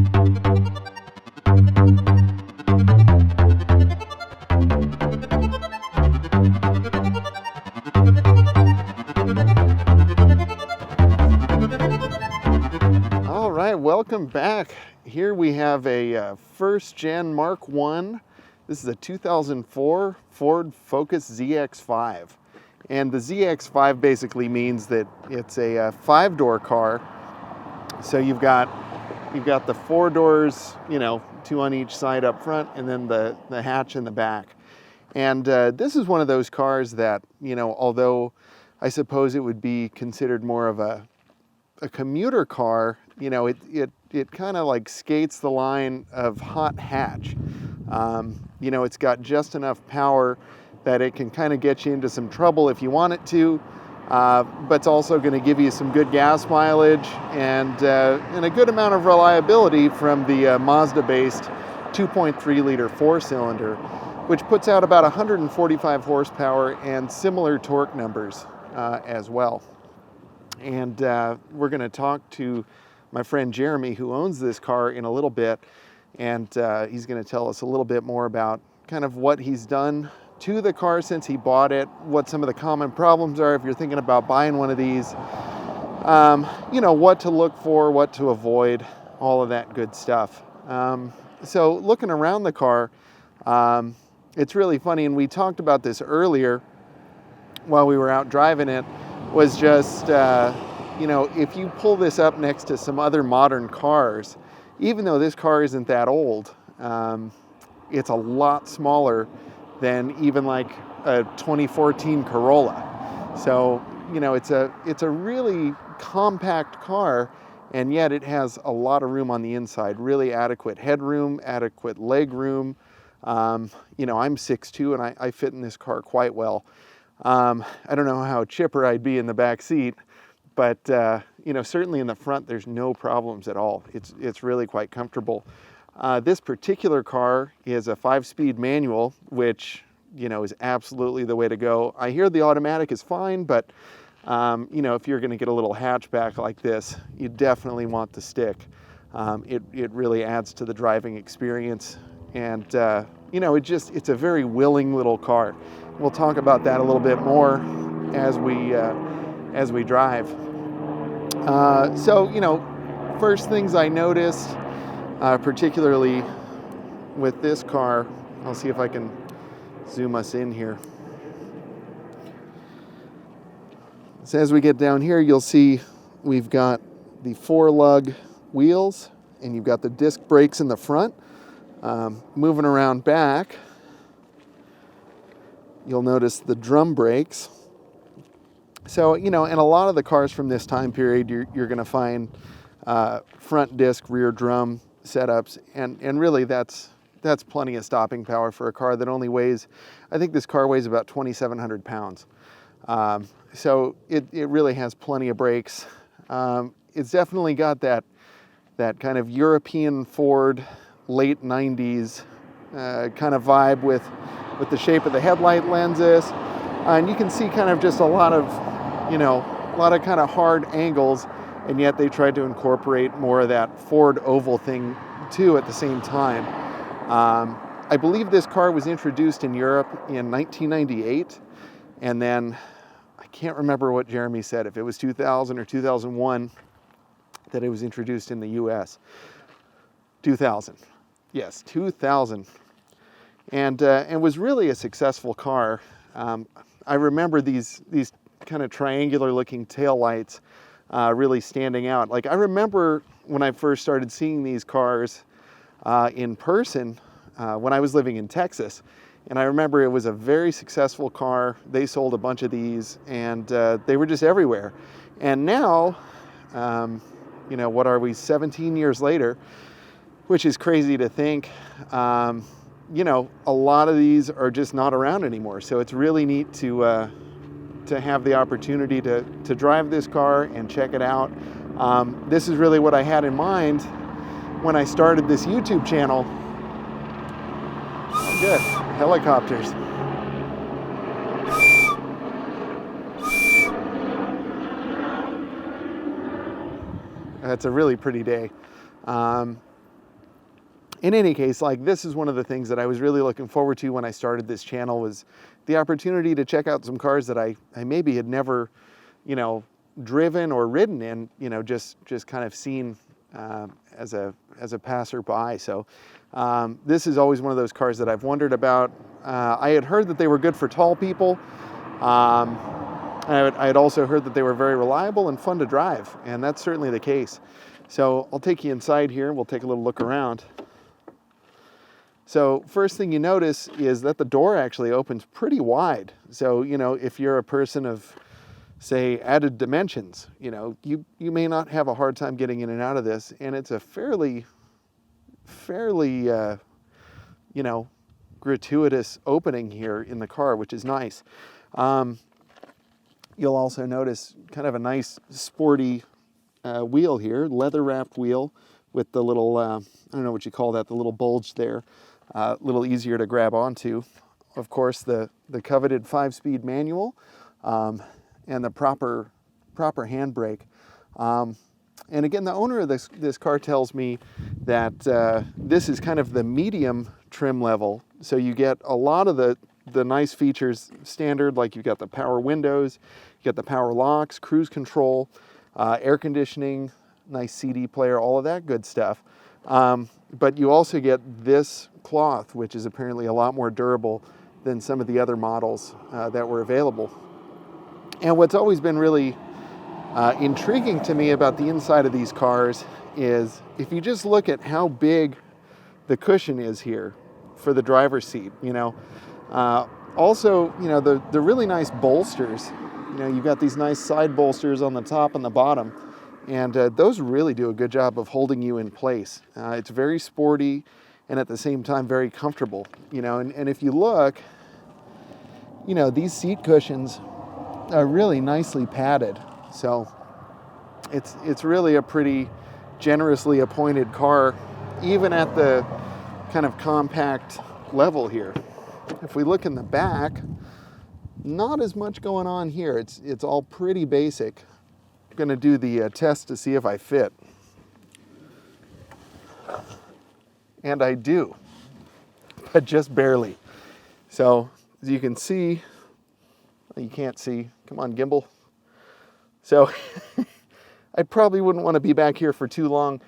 All right, welcome back. Here we have a first gen Mark 1. This is a 2004 Ford Focus ZX5. And the ZX5 basically means that it's a 5-door car. So you've got the 4 doors, 2 on each side up front, and then the hatch in the back. And this is one of those cars that, although I suppose it would be considered more of a commuter car, it kind of like skates the line of hot hatch. It's got just enough power that it can kind of get you into some trouble if you want it to, but it's also going to give you some good gas mileage and a good amount of reliability from the Mazda-based 2.3 liter 4-cylinder, which puts out about 145 horsepower and similar torque numbers as well. And we're going to talk to my friend Jeremy, who owns this car, in a little bit, and he's going to tell us a little bit more about kind of what he's done to the car since he bought it, what some of the common problems are if you're thinking about buying one of these, what to look for, what to avoid, all of that good stuff. So looking around the car, it's really funny, and we talked about this earlier while we were out driving it, was just, if you pull this up next to some other modern cars, even though this car isn't that old, it's a lot smaller than even like a 2014 Corolla. So, it's a really compact car, and yet it has a lot of room on the inside, really adequate headroom, adequate leg room. I'm 6'2", and I fit in this car quite well. I don't know how chipper I'd be in the back seat, but certainly in the front there's no problems at all. It's really quite comfortable. This particular car is a 5-speed manual, which is absolutely the way to go. I hear the automatic is fine, but if you're going to get a little hatchback like this, you definitely want the stick. It really adds to the driving experience, and it's a very willing little car. We'll talk about that a little bit more as we drive. First things I noticed, particularly with this car, I'll see if I can zoom us in here. So as we get down here, you'll see we've got the 4-lug wheels, and you've got the disc brakes in the front. Moving around back, you'll notice the drum brakes. So, in a lot of the cars from this time period, you're going to find front disc, rear drum setups, and really that's plenty of stopping power for a car that only weighs, I think this car weighs about 2,700 pounds. So it really has plenty of brakes. It's definitely got that kind of European Ford late 90s kind of vibe with the shape of the headlight lenses, and you can see kind of just a lot of kind of hard angles, and yet they tried to incorporate more of that Ford oval thing too at the same time. I believe this car was introduced in Europe in 1998, and then I can't remember what Jeremy said, if it was 2000 or 2001 that it was introduced in the US. 2000. Yes, 2000. And was really a successful car. I remember these kind of triangular looking taillights really standing out. Like, I remember when I first started seeing these cars in person when I was living in Texas. And I remember it was a very successful car. They sold a bunch of these, and they were just everywhere. And now, what are we, 17 years later, which is crazy to think, a lot of these are just not around anymore. So it's really neat to have the opportunity to drive this car and check it out. This is really what I had in mind when I started this YouTube channel. Oh, good. Helicopters. It's a really pretty day. in any case, like, this is one of the things that I was really looking forward to when I started this channel, was the opportunity to check out some cars that I maybe had never, you know, driven or ridden in, you know, just kind of seen as a passerby. So this is always one of those cars that I've wondered about. I had heard that they were good for tall people. I had also heard that they were very reliable and fun to drive, and that's certainly the case. So I'll take you inside here. We'll take a little look around. So first thing you notice is that the door actually opens pretty wide. So, you know, if you're a person of, say, added dimensions, you know, you may not have a hard time getting in and out of this. And it's a fairly, you know, gratuitous opening here in the car, which is nice. You'll also notice kind of a nice sporty wheel here, leather wrapped wheel with the little, I don't know what you call that, the little bulge there. A little easier to grab onto. Of course, the coveted 5-speed manual and the proper handbrake. And again, the owner of this car tells me that this is kind of the medium trim level. So you get a lot of the nice features standard, like you've got the power windows, you got the power locks, cruise control, air conditioning, nice CD player, all of that good stuff. But you also get this cloth, which is apparently a lot more durable than some of the other models that were available. And what's always been really intriguing to me about the inside of these cars is if you just look at how big the cushion is here for the driver's seat, you know. Also, you know, the really nice bolsters. You know, you've got these nice side bolsters on the top and the bottom. And those really do a good job of holding you in place. It's very sporty and at the same time very comfortable. You know, and if you look, you know, these seat cushions are really nicely padded. So it's really a pretty generously appointed car, even at the kind of compact level here. If we look in the back, not as much going on here. It's all pretty basic. Going to do the test to see if I fit. And I do, but just barely. So as you can see, you can't see, come on gimbal. So I probably wouldn't want to be back here for too long,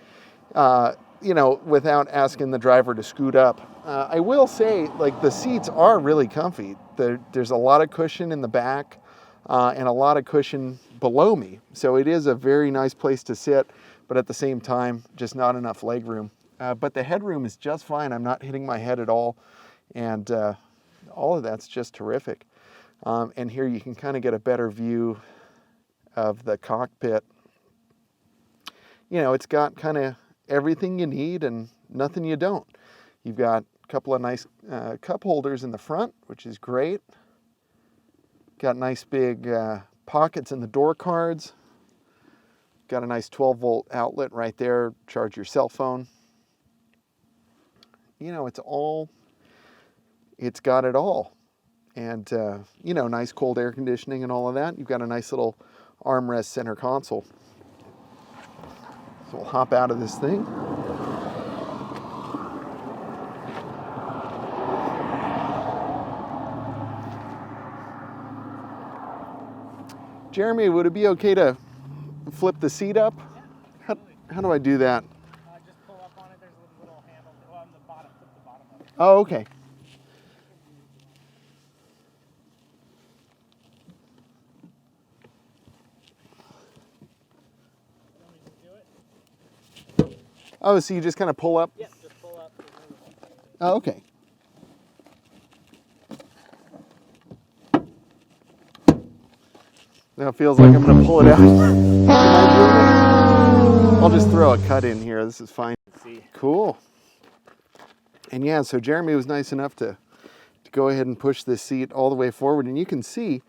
you know, without asking the driver to scoot up. I will say, like, the seats are really comfy. There's a lot of cushion in the back and a lot of cushion below me. So it is a very nice place to sit, but at the same time, just not enough leg room. But the headroom is just fine. I'm not hitting my head at all. And all of that's just terrific. And here you can kind of get a better view of the cockpit. You know, it's got kind of everything you need and nothing you don't. You've got a couple of nice cup holders in the front, which is great. Got nice big pockets in the door cards. Got a nice 12-volt outlet right there. Charge your cell phone. You know, it's got it all. And, you know, nice cold air conditioning and all of that. You've got a nice little armrest center console. So we'll hop out of this thing. Jeremy, would it be okay to flip the seat up? Yeah, how do I do that? just pull up on it. There's a little handle on the bottom. Flip the bottom up. Oh, okay. Want me to do it? Oh, so you just kind of pull up? Yep, just pull up. Oh, okay. Now it feels like I'm going to pull it out. I'll just throw a cut in here. This is fine. Cool. And yeah, so Jeremy was nice enough to go ahead and push this seat all the way forward. And you can see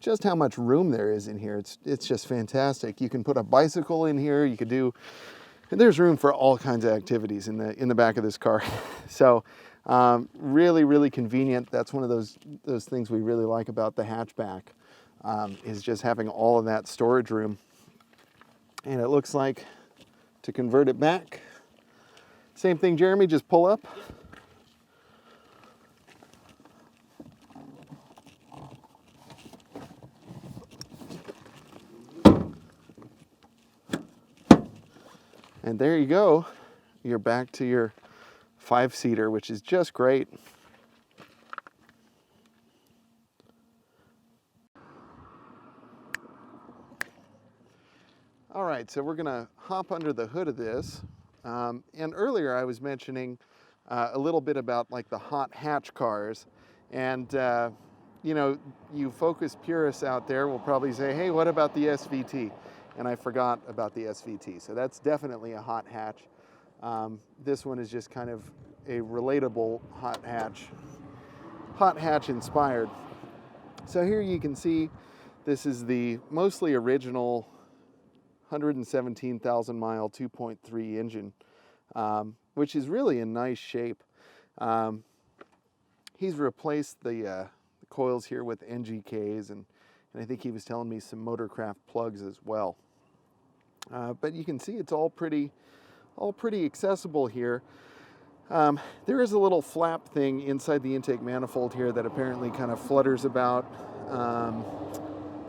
just how much room there is in here. It's just fantastic. You can put a bicycle in here. You could do, and there's room for all kinds of activities in the back of this car. So really, really convenient. That's one of those things we really like about the hatchback. Is just having all of that storage room. And it looks like, to convert it back, Same thing, Jeremy, just pull up. And there you go. You're back to your 5-seater, which is just great. All right, so we're gonna hop under the hood of this. And earlier I was mentioning a little bit about like the hot hatch cars. And you know, you Focus purists out there will probably say, hey, what about the SVT? And I forgot about the SVT. So that's definitely a hot hatch. This one is just kind of a relatable hot hatch inspired. So here you can see this is the mostly original 117,000 mile 2.3 engine, which is really in nice shape. He's replaced the coils here with NGKs, and I think he was telling me some Motorcraft plugs as well. But you can see it's all pretty accessible here. There is a little flap thing inside the intake manifold here that apparently kind of flutters about,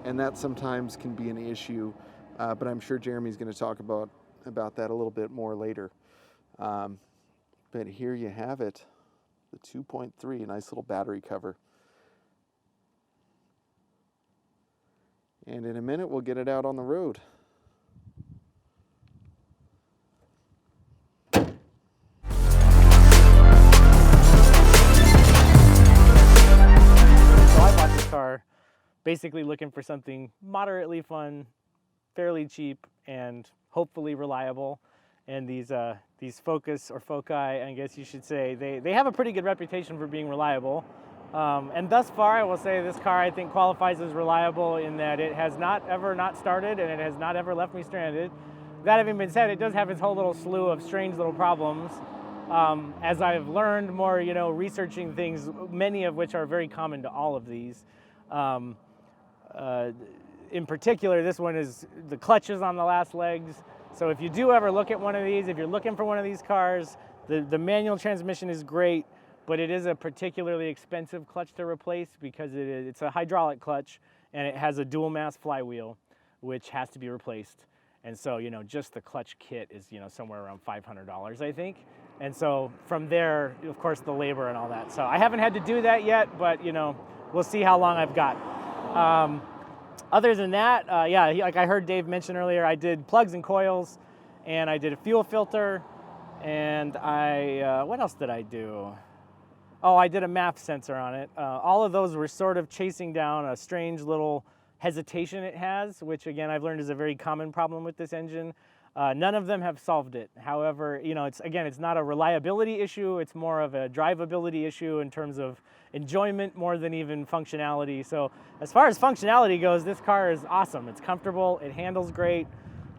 and that sometimes can be an issue. But I'm sure Jeremy's going to talk about that a little bit more later. But here you have it, the 2.3, a nice little battery cover. And in a minute, we'll get it out on the road. Car, basically looking for something moderately fun, fairly cheap, and hopefully reliable. And these Focus, or Foci, I guess you should say, they have a pretty good reputation for being reliable. And thus far, I will say this car, I think, qualifies as reliable in that it has not ever not started, and it has not ever left me stranded. That having been said, it does have its whole little slew of strange little problems. As I've learned more, you know, researching things, many of which are very common to all of these. In particular, this one is the clutches on the last legs. So if you do ever look at one of these, if you're looking for one of these cars, the manual transmission is great, but it is a particularly expensive clutch to replace because it's a hydraulic clutch, and it has a dual mass flywheel, which has to be replaced. And so, you know, just the clutch kit is, you know, somewhere around $500, I think. And so from there, of course, the labor and all that. So I haven't had to do that yet, but, you know, we'll see how long I've got. Other than that, yeah, like I heard Dave mention earlier, I did plugs and coils, and I did a fuel filter, and what else did I do? Oh, I did a MAF sensor on it. All of those were sort of chasing down a strange little hesitation it has, which again, I've learned is a very common problem with this engine. None of them have solved it. However, you know, it's not a reliability issue, it's more of a drivability issue in terms of enjoyment more than even functionality. So as far as functionality goes, this car is awesome. It's comfortable, it handles great.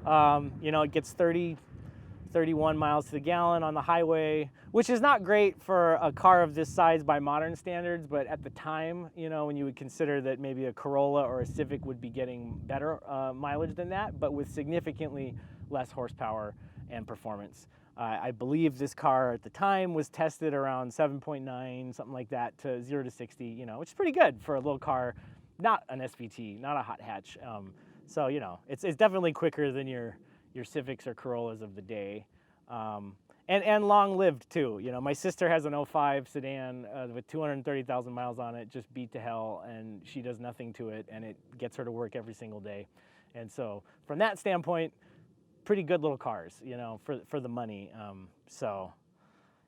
You know, it gets 31 miles to the gallon on the highway, which is not great for a car of this size by modern standards, but at the time, you know, when you would consider that maybe a Corolla or a Civic would be getting better mileage than that, but with significantly less horsepower and performance. I believe this car at the time was tested around 7.9, something like that, to 0 to 60, you know, which is pretty good for a little car, not an SVT, not a hot hatch. So, you know, it's definitely quicker than your Civics or Corollas of the day. And long-lived too. You know, my sister has an 05 sedan with 230,000 miles on it, just beat to hell, and she does nothing to it, and it gets her to work every single day. And so from that standpoint, pretty good little cars, you know, for the money. So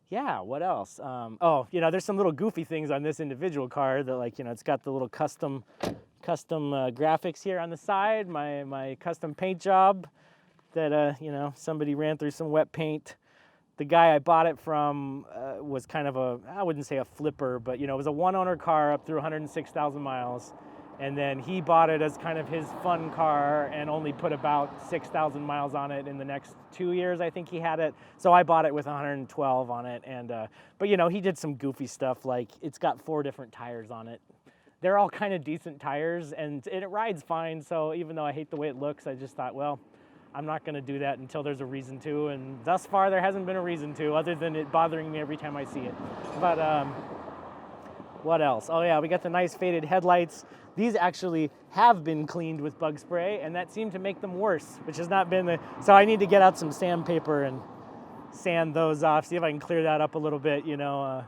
yeah, what else? Oh, you know, there's some little goofy things on this individual car that, like, you know, it's got the little custom graphics here on the side, my custom paint job that, you know, somebody ran through some wet paint. The guy I bought it from was kind of I wouldn't say a flipper, but, you know, it was a one-owner car up through 106,000 miles. And then he bought it as kind of his fun car and only put about 6,000 miles on it in the next 2 years, I think he had it. So I bought it with 112 on it. And but, you know, he did some goofy stuff, like it's got 4 different tires on it. They're all kind of decent tires, and it rides fine. So even though I hate the way it looks, I just thought, well, I'm not going to do that until there's a reason to, and thus far there hasn't been a reason to, other than it bothering me every time I see it. But what else? Oh yeah, we got the nice faded headlights. These actually have been cleaned with bug spray, and that seemed to make them worse, which has not been the, so I need to get out some sandpaper and sand those off, see if I can clear that up a little bit, you know.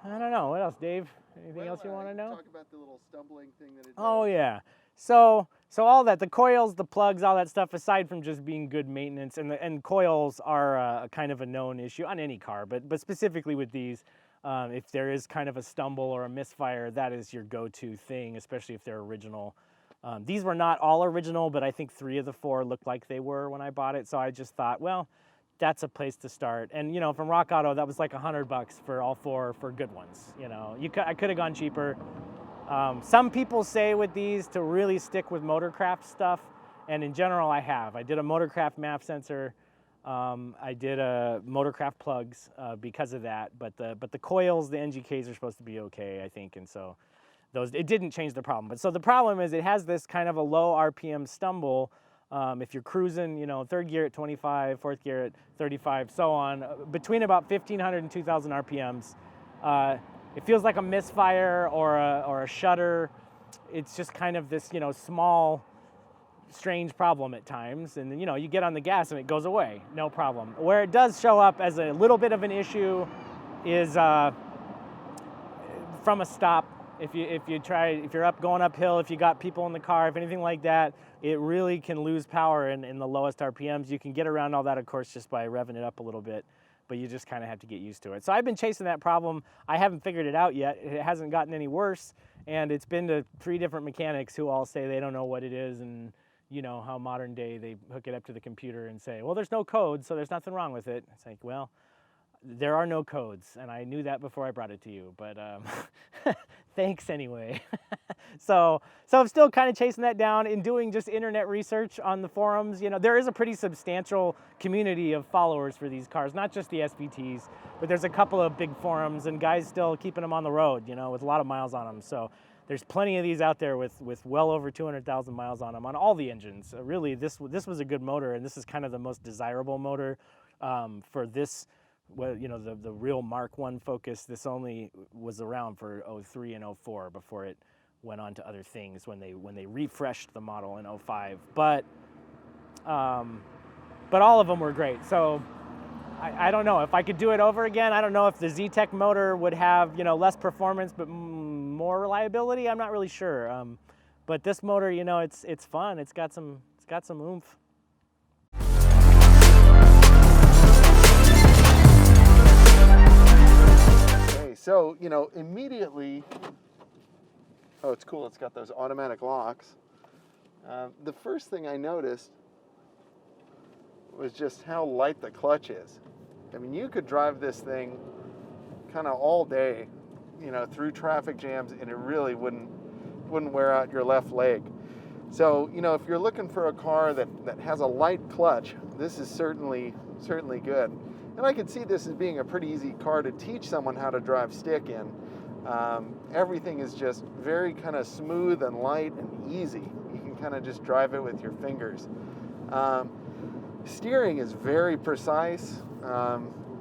I don't know, what else, Dave? Anything else you want to know? Talk about the little stumbling thing that it does. Oh yeah, so all that, the coils, the plugs, all that stuff, aside from just being good maintenance, and coils are kind of a known issue on any car, but specifically with these, if there is kind of a stumble or a misfire, that is your go-to thing, especially if they're original. These were not all original, but I think 3 of the 4 looked like they were when I bought it, so I just thought, well, that's a place to start. And you know, from Rock Auto, that was like $100 for all 4 for good ones. You know, I could have gone cheaper. Some people say with these to really stick with Motorcraft stuff, and in general I have. I did a Motorcraft MAF sensor. I did a Motorcraft plugs because of that, but the coils, the NGKs are supposed to be okay, I think, and so those, it didn't change the problem. But so the problem is it has this kind of a low RPM stumble. If you're cruising, you know, 3rd gear at 25, 4th gear at 35, so on, between about 1,500 and 2,000 RPMs. It feels like a misfire or a shutter. It's just kind of this, you know, small, strange problem at times. And, you know, you get on the gas and it goes away, no problem. Where it does show up as a little bit of an issue is from a stop. If you're going uphill, if you got people in the car, if anything like that, it really can lose power in the lowest RPMs. You can get around all that, of course, just by revving it up a little bit, but you just kind of have to get used to it. So I've been chasing that problem. I haven't figured it out yet. It hasn't gotten any worse, and it's been to 3 different mechanics who all say they don't know what it is, and you know how modern day they hook it up to the computer and say, well, there's no code, so there's nothing wrong with it. It's like, well, there are no codes, and I knew that before I brought it to you, but thanks anyway. So I'm still kind of chasing that down and doing just internet research on the forums. You know, there is a pretty substantial community of followers for these cars, not just the SVTs, but there's a couple of big forums and guys still keeping them on the road, you know, with a lot of miles on them. So there's plenty of these out there with well over 200,000 miles on them on all the engines. Really, this was a good motor, and this is kind of the most desirable motor for this. Well, you know, the real Mark 1 Focus, this only was around for 03 and 04 before it went on to other things when they refreshed the model in 05. But all of them were great. So I don't know if I could do it over again. I don't know if the Z-Tech motor would have, you know, less performance but more reliability. I'm not really sure. But this motor, you know, it's fun. It's got some oomph. So, you know, immediately, oh, it's cool, it's got those automatic locks. The first thing I noticed was just how light the clutch is. I mean, you could drive this thing kind of all day, you know, through traffic jams, and it really wouldn't wear out your left leg. So, you know, if you're looking for a car that has a light clutch, this is certainly good. And I could see this as being a pretty easy car to teach someone how to drive stick in. Everything is just very kind of smooth and light and easy. You can kind of just drive it with your fingers. Steering is very precise.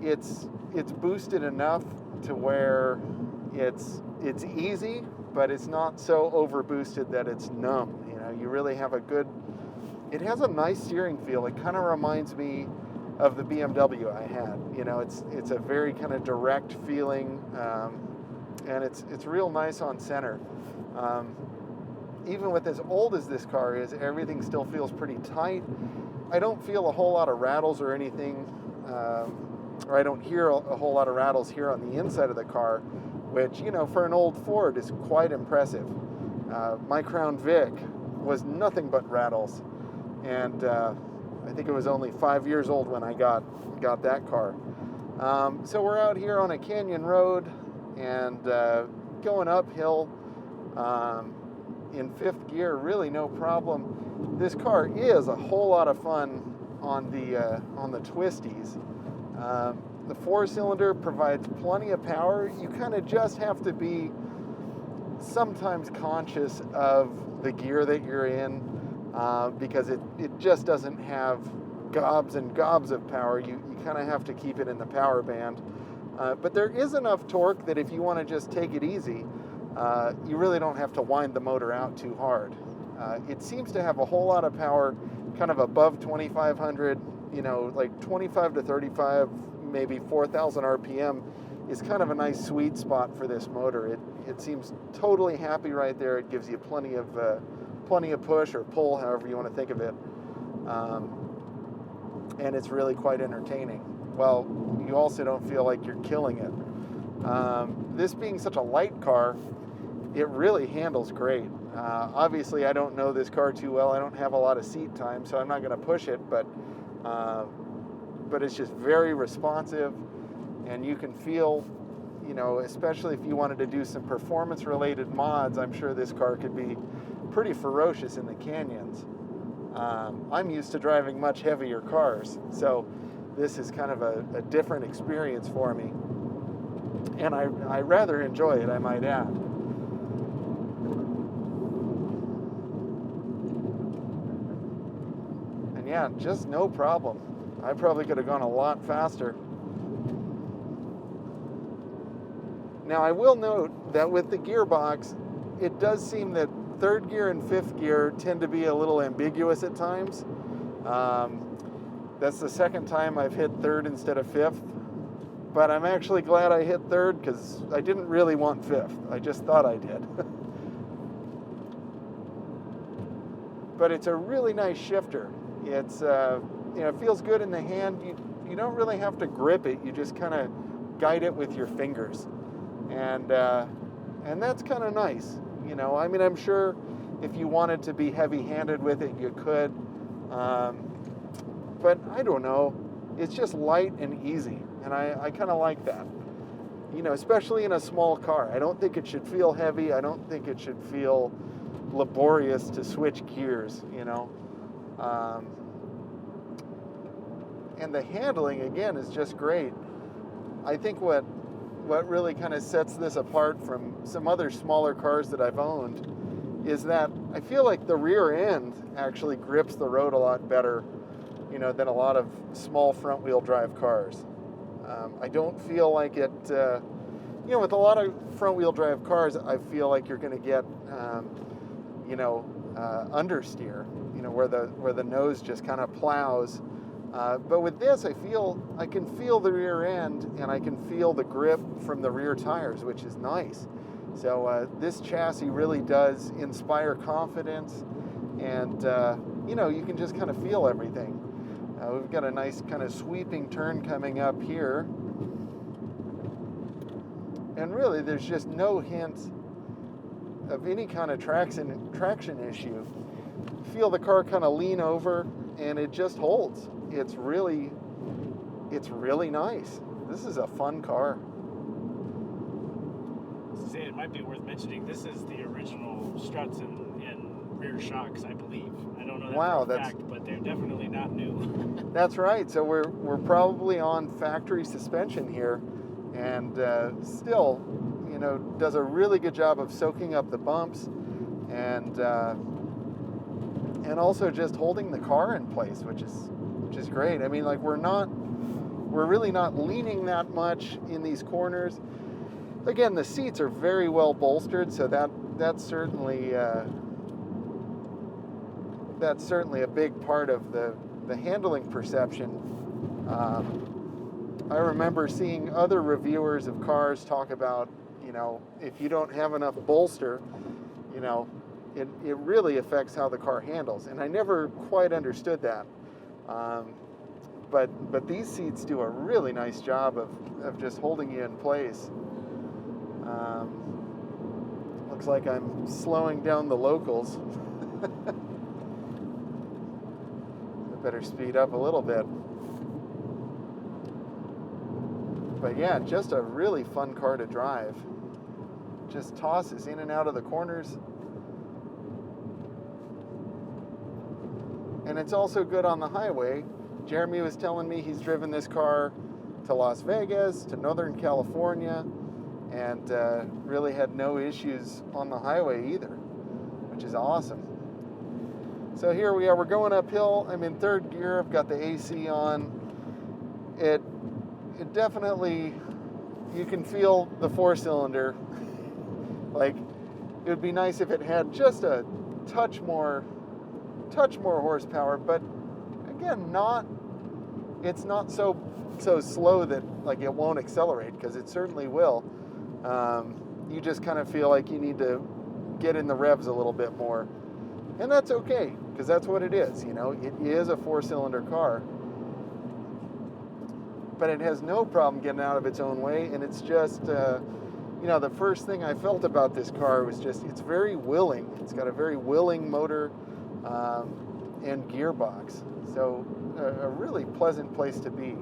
It's boosted enough to where it's easy, but it's not so over boosted that it's numb. You know, you really have it has a nice steering feel. It kind of reminds me of the BMW I had. You know, it's a very kind of direct feeling, and it's real nice on center. Even with as old as this car is, everything still feels pretty tight. I don't feel a whole lot of rattles or anything, or I don't hear a whole lot of rattles here on the inside of the car, which, you know, for an old Ford is quite impressive. My Crown Vic was nothing but rattles, and I think it was only 5 years old when I got that car. So we're out here on a canyon road and going uphill in 5th gear, really no problem. This car is a whole lot of fun on the twisties. The 4-cylinder provides plenty of power. You kind of just have to be sometimes conscious of the gear that you're in. because it just doesn't have gobs and gobs of power. You kind of have to keep it in the power band. But there is enough torque that if you want to just take it easy, you really don't have to wind the motor out too hard. It seems to have a whole lot of power kind of above 2,500, like 25 to 35, maybe 4,000 RPM is kind of a nice sweet spot for this motor. It seems totally happy right there. It gives you plenty of push or pull, however you want to think of it. And it's really quite entertaining. Well, you also don't feel like you're killing it. This being such a light car, it really handles great. Obviously, I don't know this car too well. I don't have a lot of seat time, so I'm not going to push it, but it's just very responsive, and you can feel, especially if you wanted to do some performance-related mods, I'm sure this car could be pretty ferocious in the canyons. I'm used to driving much heavier cars, so this is kind of a different experience for me, and I rather enjoy it, I might add. And yeah, just no problem. I probably could have gone a lot faster. Now I will note that with the gearbox, it does seem that third gear and fifth gear tend to be a little ambiguous at times. That's the second time I've hit third instead of fifth, but I'm actually glad I hit third because I didn't really want fifth. I just thought I did. But it's a really nice shifter. It's it feels good in the hand. You don't really have to grip it. You just kind of guide it with your fingers, and that's kind of nice. I mean, I'm sure if you wanted to be heavy-handed with it, you could. But I don't know. It's just light and easy, and I kind of like that. Especially in a small car. I don't think it should feel heavy. I don't think it should feel laborious to switch gears. And the handling, again, is just great. I think what really kind of sets this apart from some other smaller cars that I've owned is that I feel like the rear end actually grips the road a lot better, than a lot of small front-wheel drive cars. I don't feel like it, with a lot of front-wheel drive cars, I feel like you're going to get, understeer, where the nose just kind of plows. But with this, I can feel the rear end, and I can feel the grip from the rear tires, which is nice. So this chassis really does inspire confidence, and you can just kind of feel everything. We've got a nice kind of sweeping turn coming up here, and really there's just no hint of any kind of traction issue. Feel the car kind of lean over, and it just holds. It's really nice. This is a fun car. It might be worth mentioning, this is the original struts and rear shocks, I believe. I don't know that for a fact, but they're definitely not new. That's right. So we're probably on factory suspension here, and still, does a really good job of soaking up the bumps, and also just holding the car in place, which is great. I mean, like we're really not leaning that much in these corners. Again, the seats are very well bolstered, so that's certainly a big part of the handling perception. I remember seeing other reviewers of cars talk about, if you don't have enough bolster, it really affects how the car handles, and I never quite understood that. But these seats do a really nice job of just holding you in place. Looks like I'm slowing down the locals. I better speed up a little bit. But yeah, just a really fun car to drive. Just tosses in and out of the corners. And it's also good on the highway. Jeremy was telling me he's driven this car to Las Vegas, to Northern California, and really had no issues on the highway either, which is awesome. So here we are, we're going uphill. I'm in third gear, I've got the AC on. It definitely, you can feel the 4-cylinder. Like, it would be nice if it had just a touch more horsepower, but again, it's not so slow that like it won't accelerate, because it certainly will. You just kind of feel like you need to get in the revs a little bit more. And that's okay, because that's what it is, you know. It is a 4-cylinder car. But it has no problem getting out of its own way, and it's just, you know, the first thing I felt about this car was just, it's very willing. It's got a very willing motor and gearbox. So a really pleasant place to be.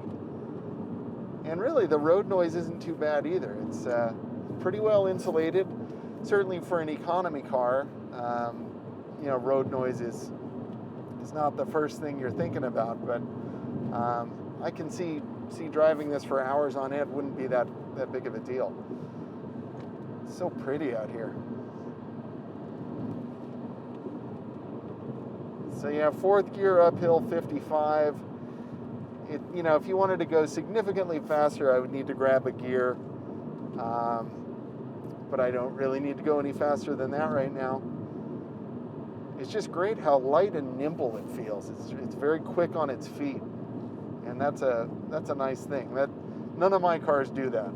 And really, the road noise isn't too bad either. It's pretty well insulated. Certainly for an economy car, you know, road noise is not the first thing you're thinking about, but I can see driving this for hours on end wouldn't be that big of a deal. It's so pretty out here. So yeah, fourth gear uphill 55. You know, if you wanted to go significantly faster, I would need to grab a gear. But I don't really need to go any faster than that right now. It's just great how light and nimble it feels. It's very quick on its feet, and that's a nice thing. That none of my cars do that.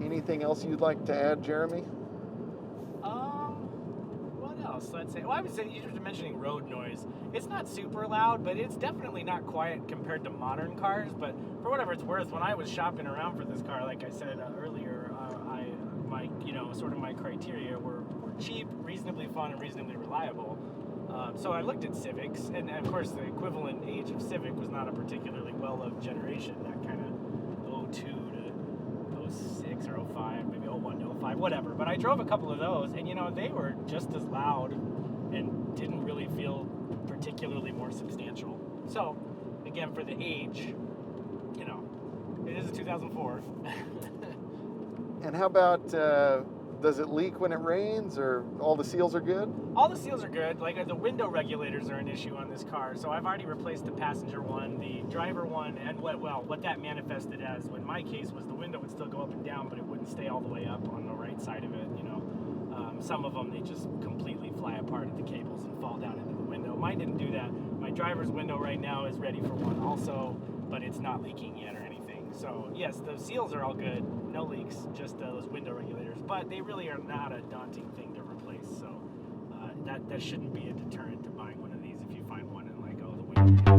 Anything else you'd like to add, Jeremy? What else? Let's say. Well, I would say you were mentioning road noise. It's not super loud, but it's definitely not quiet compared to modern cars. But for whatever it's worth, when I was shopping around for this car, like I said earlier, my criteria were cheap, reasonably fun, and reasonably reliable. So I looked at Civics, and of course the equivalent age of Civic was not a particularly well-loved generation, that kind of 02 to 06 or 05, maybe 01 to 05, whatever. But I drove a couple of those, and you know, they were just as loud and didn't really feel particularly more substantial. So, again, for the age, you know, it is a 2004. And how about, does it leak when it rains, or all the seals are good? All the seals are good. Like, the window regulators are an issue on this car, so I've already replaced the passenger one, the driver one, and what that manifested as, in my case, was the window would still go up and down, but it wouldn't stay all the way up on the right side of it, you know. Some of them, they just completely fly apart at the cables and fall down into the window. Mine didn't do that. My driver's window right now is ready for one also, but it's not leaking yet or anything. So yes, the seals are all good, no leaks, just those window regulators, but they really are not a daunting thing to replace. So that shouldn't be a deterrent to buying one of these if you find one and like, oh, the window.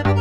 Great.